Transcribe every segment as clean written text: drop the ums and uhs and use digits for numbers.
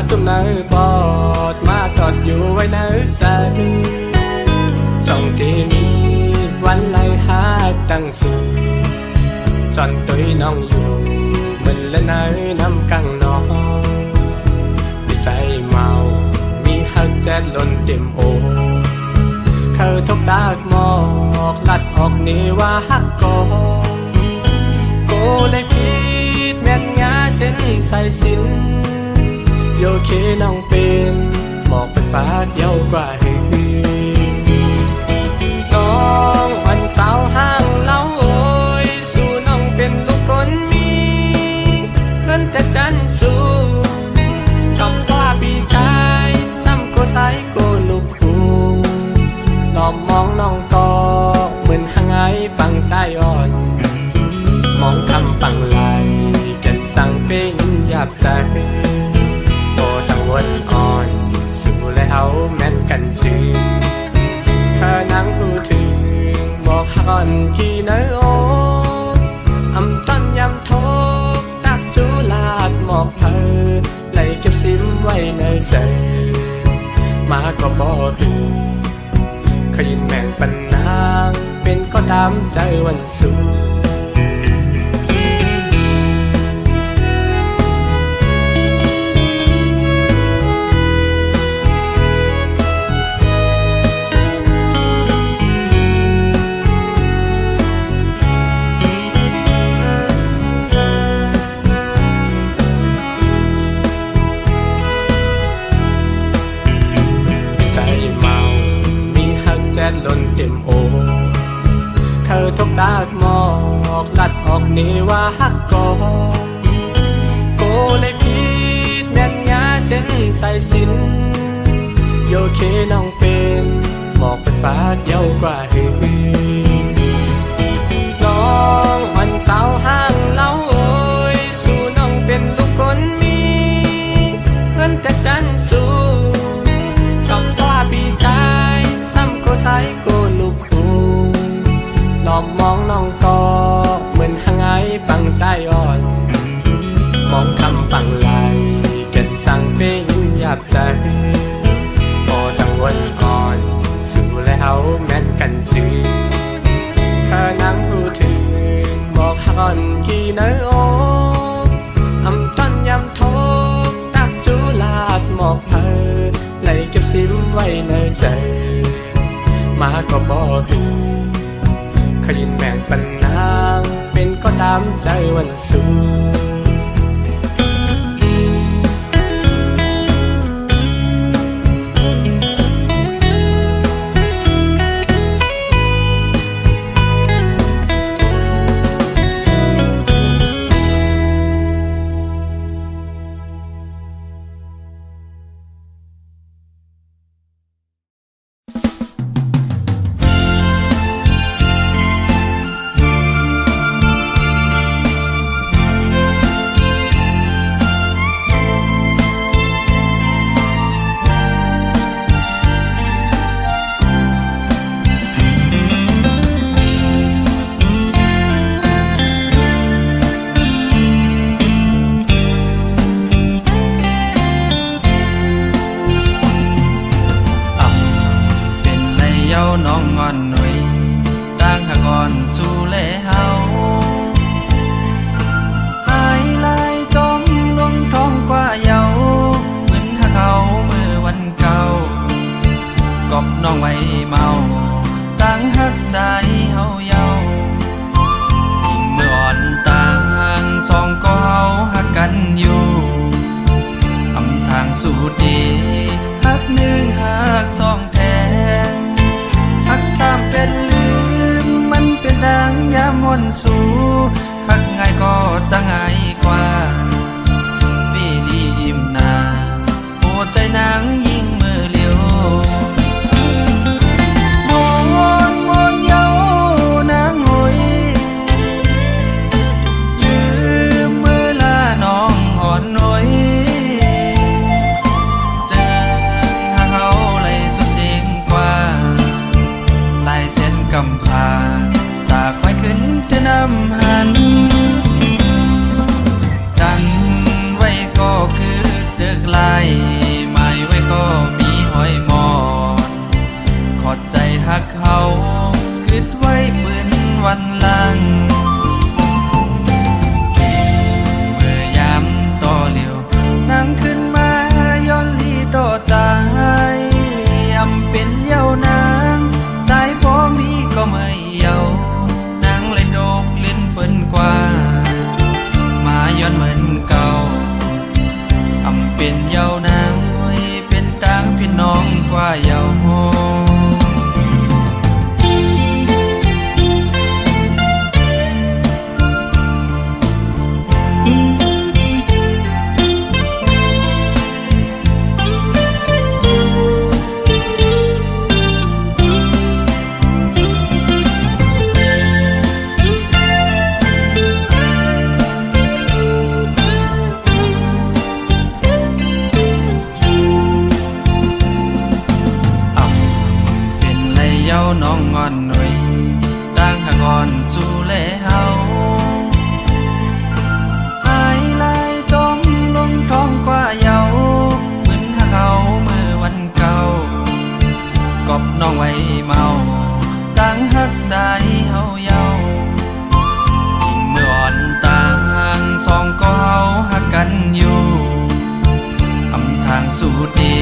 ตุ้มเนื้อปอดมาตอดอยู่ไว้เนื้อใสส่องที่มีวันไล่หาตั้งสูจอนตุยน้องอยู่มันและเนื้อน้ำกังนองมีใจเมามีหักแจ๊ดล้นเต็มโอเขาทกตากหมอกลัดออกนี่ว่าหักกอโกเลยผิดแม่นงาเส้นใส่สินโยเคน้องเป็นหมอกเป็นปากเย้ากว่าหือน้องวันสาวห้างเล่าโอยสู่น้องเป็นลูกคนมีเงินแต่จันสูกับว่าพี่ชายซ้ำโกไทยโกลูกกูหลอมมองน้องก็เหมือนหางไอฟังใต้อ่อนมองคำฟังไหลกันสั่งเป็นหยาบใสโตทั้งวันอ่อนสู่แล้วแม่นกันซื้อข้านั่งพูดถึงบอกหักอ่อนขี้เนื้อโออำต้นยำโทกตักจูลาดหมอกเพอไหลเก็บซิมไว้ในเสมาก็บอกดูขยินแม่งปันนางเป็นก็ตามใจวันสู้ล้นเต็มโอเขาทกตากหมอกลัดออกนี่ว่าหักกอโกเลยผิดแม่นงาเส้นใส่สินโยเคน้องเป็นหมอกเป็นปากเย้ากว่าหือน้องวันสาวห้างเล่าโอยสู่น้องเป็นลูกคนมีเงินแต่จันสูกับว่าพี่ชายซ้ำโกไทยโกลูกกูหลอมมองน้องก็เหมือนหางไอฟังใต้อ่อนมองคำฟังไหลกันสั่งเป็นหยาบใสพอตั้งวันอ่อนสู่แล้วแม่นกันซื้อข้านั่งพูดถึงบอกหักอ่อนขี้เนื้อโออำต้นยำโทกตักจูลาดหมอกเพอไหลเก็บซิมไว้ในเสมาก็บอกหือขยินแม่งปันนางเป็นก็ตามใจวันสู้น้องงอนหน่อยต่างหากอ่อนสู่แลเฮาหายลายจมลงท้องกว่าเยาเหมือนหาเขาเมื่อวันเก่ากอบน้องไว้เมาต่างหักได้เฮาเยายิ่งเมื่ออ่อนต่างสองก็เฮาหักกันอยู่อำทางสู่ดีหักหนึ่งหักสองแท้หักสามเป็นลืมมันเป็นดังยามมนสู่หักง่ายก็จะง่ายกว่าปีลียิ้มหน้าโอ้ใจนางยิ่งมือเลี้ยวมอนเย้านางหอยลืมมือลาน้องอ่อนหน่อยเจอหาเขาเลยสุดเสียงกว่าลายเส้นกำพาตาควายขึ้นจะนำหันกันไว้ก็คือเจอกลาย วันหลังเมื่อยามต่อเลี้ยวนั่งขึ้นมาย้อนลีต่อใจอำเป็นเย้านางใจพอมีก็ไม่เย้านางเลยโดกเล่นเปิ้นกว่ามาย้อนเหมือนเก่าอำเป็นเย้านางไว้เป็นต่างพี่น้องกว่าเย้าน้องงอนหน่อยดังหางอนสู่แลเฮาหายลายจมลงท้องกว่าเยาเหมือนหาเขาเมื่อวันเก่ากอบน้องไว้เมาดังหักใจเฮาเยายิ่งเมื่ออ่อนต่างสองก็เฮาหักกันอยู่ทำทางสู่ดี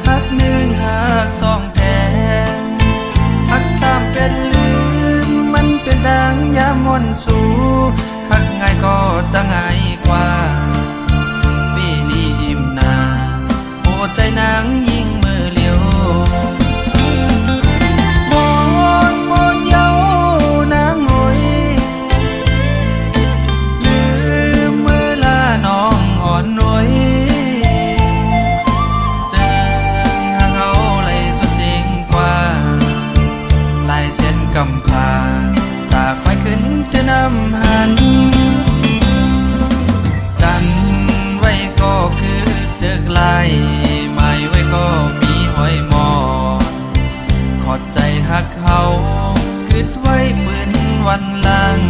หักหนึ่งหักสองแท้หักสามเป็นลืมมันเป็นดังยามมนสู่หักง่ายก็จะง่ายกว่าปีนี้อิ่มนาโอ้ใจนางยิ่งมือเลี้ยวมอนเย้านางหอยลืมเมื่อลาน้องอ่อนหน่วยเจอหาเขาเลยสุดเสียงกว่าลายเส้นกำพาตากไฟขึ้นจะนำหันดันไว้ก็คือเจอลายไม่ไว้ก็มีห้อยหมอขอดใจหักเขาคิดไว้ปืนวันหลัง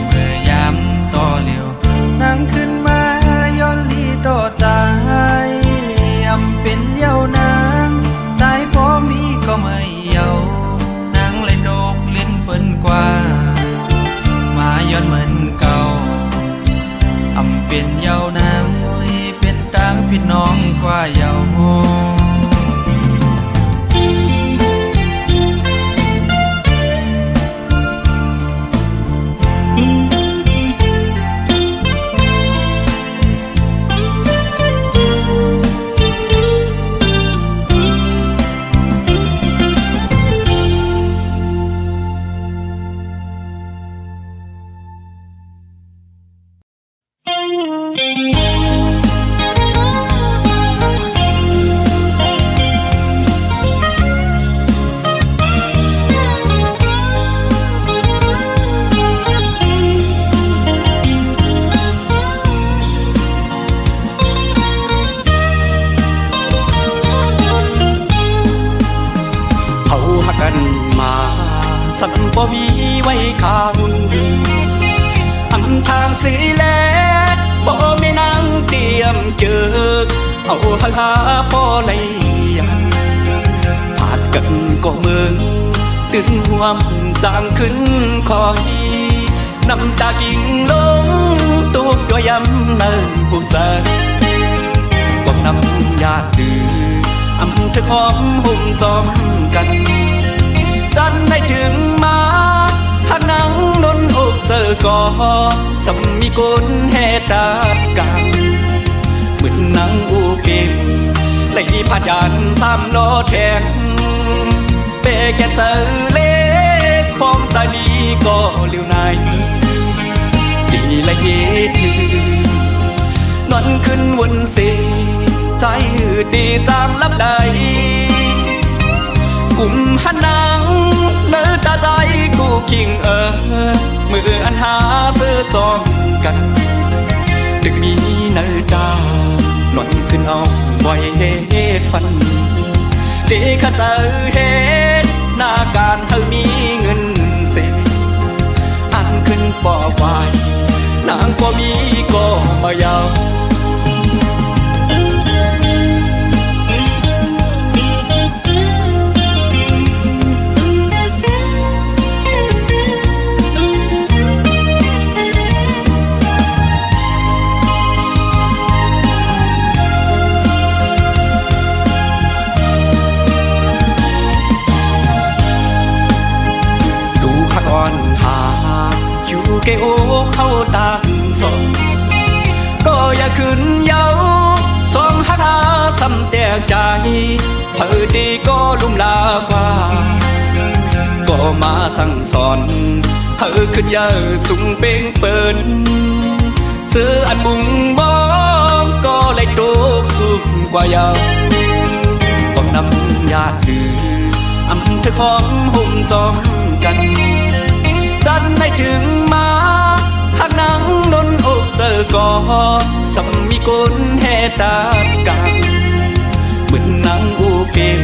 เมื่อยามต่อเลี้ยวนั่งขึ้นมาย้อนลีต่อใจอำเป็นเย้านางใจพอมีก็ไม่เย้านางเลยโดกเล่นเปิ้นกว่ามาย้อนเหมือนเก่าอำเป็นเย้านางไว้เป็นต่างพี่น้องกว่าเย้าสันบ่มีไว้ข้าหุ่นอันทางสีแลกบ่มีนางเตรียมเจอเอาหักหาพ่อไหลยังผาดกันก็เมืองตื่นห่วมจางขึ้นคอยน้ำตากิ่งลงตุกย่อยย้ำเนินผู้ใจกองน้ำยาดื้ออำเธอหอมหุ่มจอมกันดันได้ถึงมาหากนางนนอกเจอก็สำมีกุนแห่ตากันเหมือนนางอูเก่งไหลพาดยันสามล้อแทงเปแกเจอเล็กของใจนี้ก็เลี้ยวในดีละเย็ดนอนขึ้นวนเสียใจหืดดีจางลับใดกลุ่มหันนางเนื้อตาใจกูคิงมืออันหาซื้อจอมกันดึกนี้เนื้อตานอนขึ้นเอาบ่อยเฮ็ดฟันดีข้าเจอเฮ็ดหน้าการเธอมีเงินเสร็จอันขึ้นปอไฟนางก็มีก็มายาว ก่อนหาอยู่เกโอเข้าตางสองก็อย่าขึ้นเย้าสองหักหาซ้ำแต่ใจเธอดีก็ลุ่มลากว่าก็มาสั่งสอนเธอขึ้นเยอะสูงเป่งเปินเธออันบุงมองก็เลยโตสุกกว่าเยาก็นำญาติถืออำเธอของหุ่มจอมกันจันไม่ถึงมาหากนางนนอกเจอก่อสำมีกุนแห่ตากันเหมือนนางอูเกน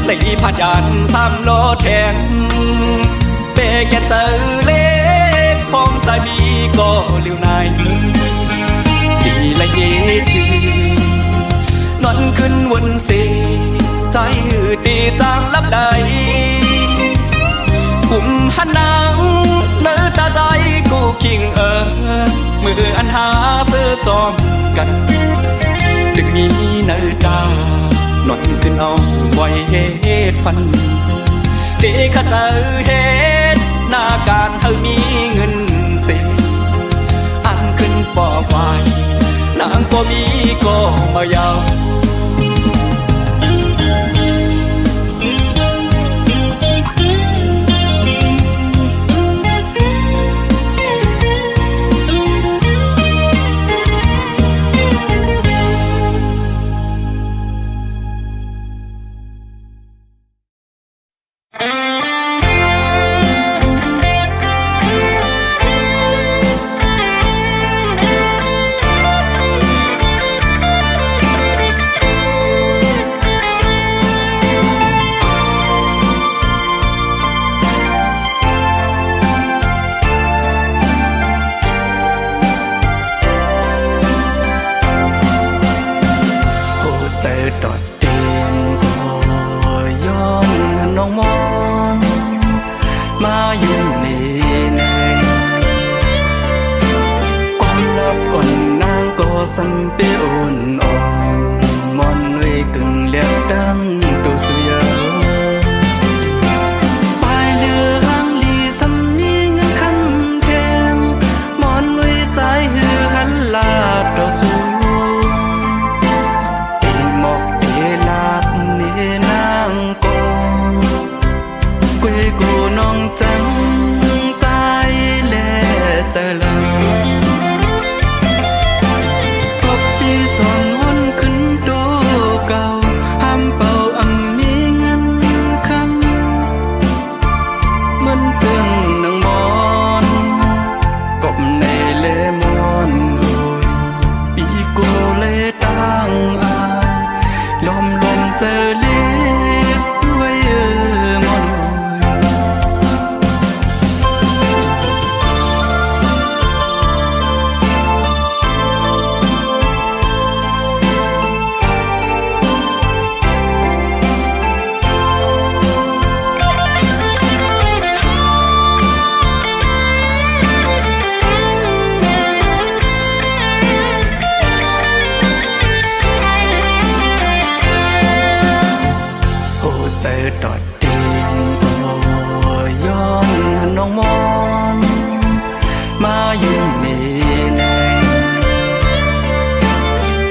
ไหลพัดยานสามล้อแทงเปแกเจอเล็กของตายมีก็เลี้ยวนายดีละเยตือนอนขึ้นวันเสใจหืดดีจางลับใดกลุ่มหันนางเนื้อตาใจกูคิงมืออันหาเสื้อจอมกันถึงมีเนื้อตานอนขึ้นเอาไว้เหตุฟันเด็กข้าเจอเหตุหน้าการเธอมีเงินเสียอันขึ้นปอไฟนางก็มีก็มายาวสันเปียนอ่อนมอนไว้กึ่งเลียกดังตัวสุยาปลายเรือหางลีสัมมีเงินคำแทงมอนไว้ใจหือหันลาดตัวสูตีหมอกเอลาดนี่นางกองกวยกูน้องจังใจแลเจริญดอดเตียงก็ย้อนน้องมองมาอยู่นี่แน่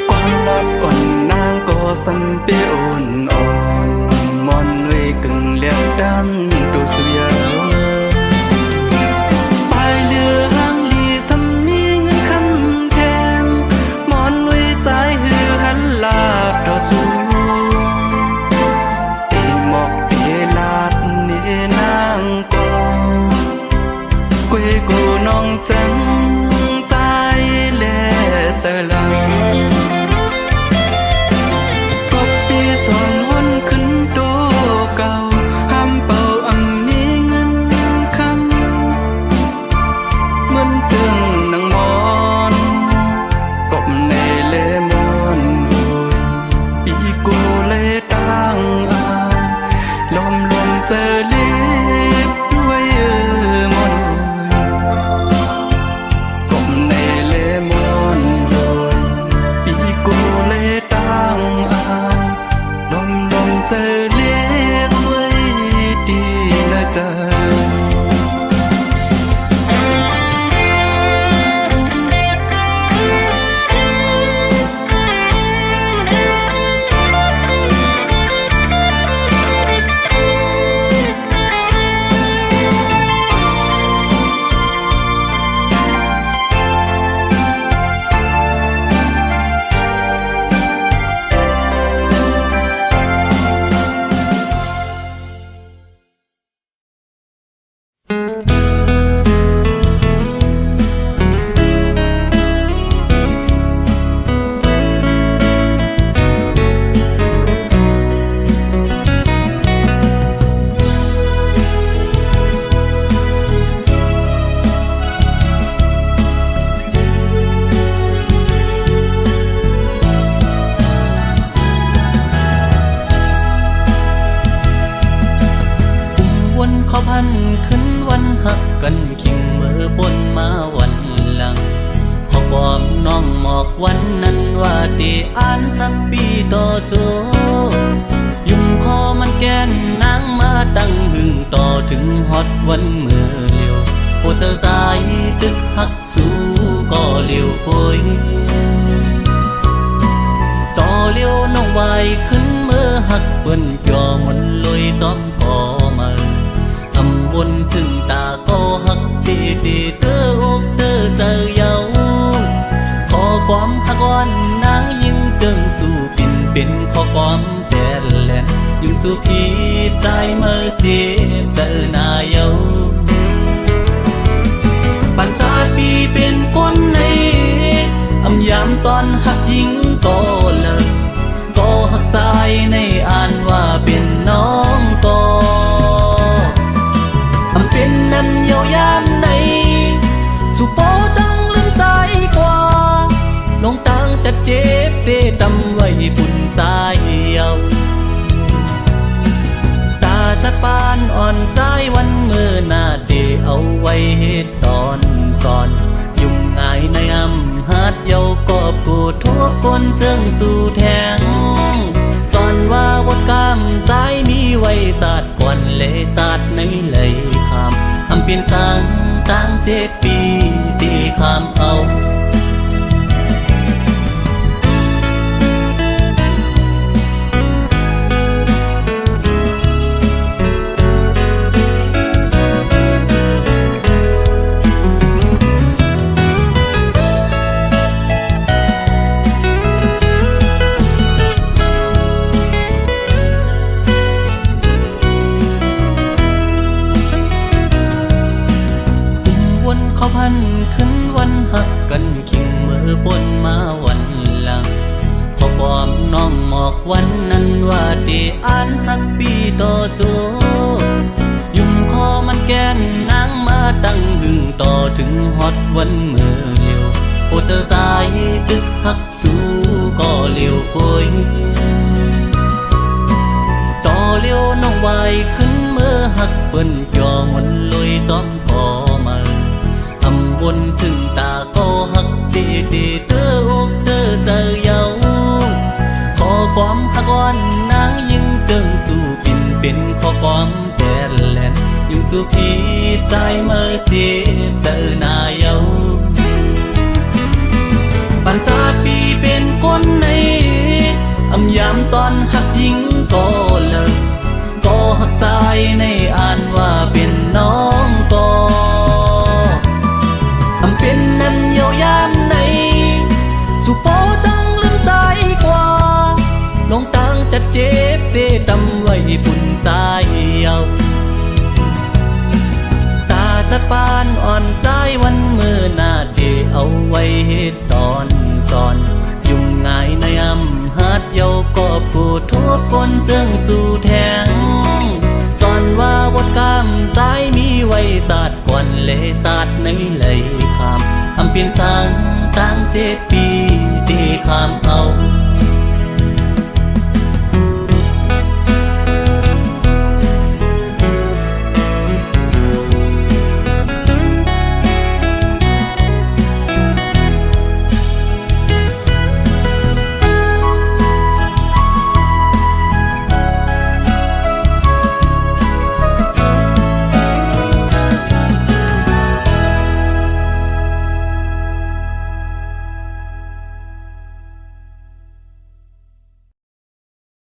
ความรักอ่อนนางก็สันเปียนอ่อนมอนไว้กึ่งเลียกดังตัวสุยาปลายเรือหางลีสัมมีเงินคำแทงมอนไว้ใจหือหันลาบต่อสู้กวยกูน้องจังใจแลเจริญก็ปีสอนวนขึ้นตัวเก่าห้ามเป่าอังมีเงินคำเหมือนเตืองนางมอนกบในเลมอนปีกูเลตั้งอายลมเจอเล็บไว้มอนเธอเลี้ยงไว้ดีนะจ๊ะ เขาพันขึ้นวันหักกันขิงมือปนมาวันหลังขอบอกน้องหมอกวันนั้นว่าที่อ่านฮับปี้ต่อโจยุ่มคอมันแกนนางมาตั้งหึงต่อถึงฮอตวันเมื่อเลี้ยวโอเธอใจตึกหักสู้ก็เลี้ยวโอยต่อเลี้ยวน้องไวขึ้นเมื่อหักเปิ้นจอมนลอยต้อมพอมาทำบนถึงตาก็หักตีตีเธออกเธอเจอเยาขอความหักวันนางยิ่งจึงสู้ปินเป็นขอความแต่แหลนยิ่งสู้พี่ใจเมื่อเจ็บเจอหน้าเยาปัญจาปีเป็นคนในอำยามตอนหักยิ่งก็เลิกก็หักใจในอ่านว่าเป็นน้องก็อำเป็นนั้นเยาวยามในสุโปจังลืมใจกว่าลงตังจะเจ็บเดตำไว้ปุ่นใจเยาตาจัดปานอ่อนใจวันเมื่อหน้าเดเอาไว้เหตุตอนสอนยุ่งง่ายในอำหัดเยากอบกูทุกคนเจิงสู่แทงสอนว่าวดกามใจมีไว้จัดก่อนเลยจัดในเลยคำอำเปลี่ยนสังตั้ง7 ปีตีคำเอาเขาพันขึ้นวันหักกันขิงมือปนมาวันหลังขอความน้องหมอกวันนั้นว่าที่อ่านฮับปี้ต่อโจยุ่มคอมันแกนนางมาตั้งหึงต่อถึงฮอตวันเมื่อเลี้ยวโอเธอใจตึกหักสู้ก็เลี้ยวโอยต่อเลี้ยวน้องไวขึ้นเมื่อหักเปิ้นจอมันลอยจอมพอมาบนถึงตาก็หักตีตีเธออกเธอเจอเยาขอความหักวันนางยิ่งจึงสู้ปินเป็นขอความแต่แหลนยิ่งสู้พี่ใจเมื่อเจ็บเจอหน้าเยาปัญจาปีเป็นคนในอำยามตอนหักยิ่งก็เลิกก็หักใจในอ่านว่าเป็นน้องก็อำเป็นนั้นเยาวยามในสุโปจังลืมใจกว่าลงตังจะเจ็บเดตำไว้ปุ่นใจเยาตาจัดปานอ่อนใจวันเมื่อหน้าเดเอาไว้เหตุตอนสอนยุ่งง่ายในอำหัดเยากอบกูทุกคนเจิงสู่แทงสอนว่าวดกามใจมีไว้จัดก่อนเลยจัดในเลยคำอำเปลี่ยนสังตั้ง7 ปีตีคำเอา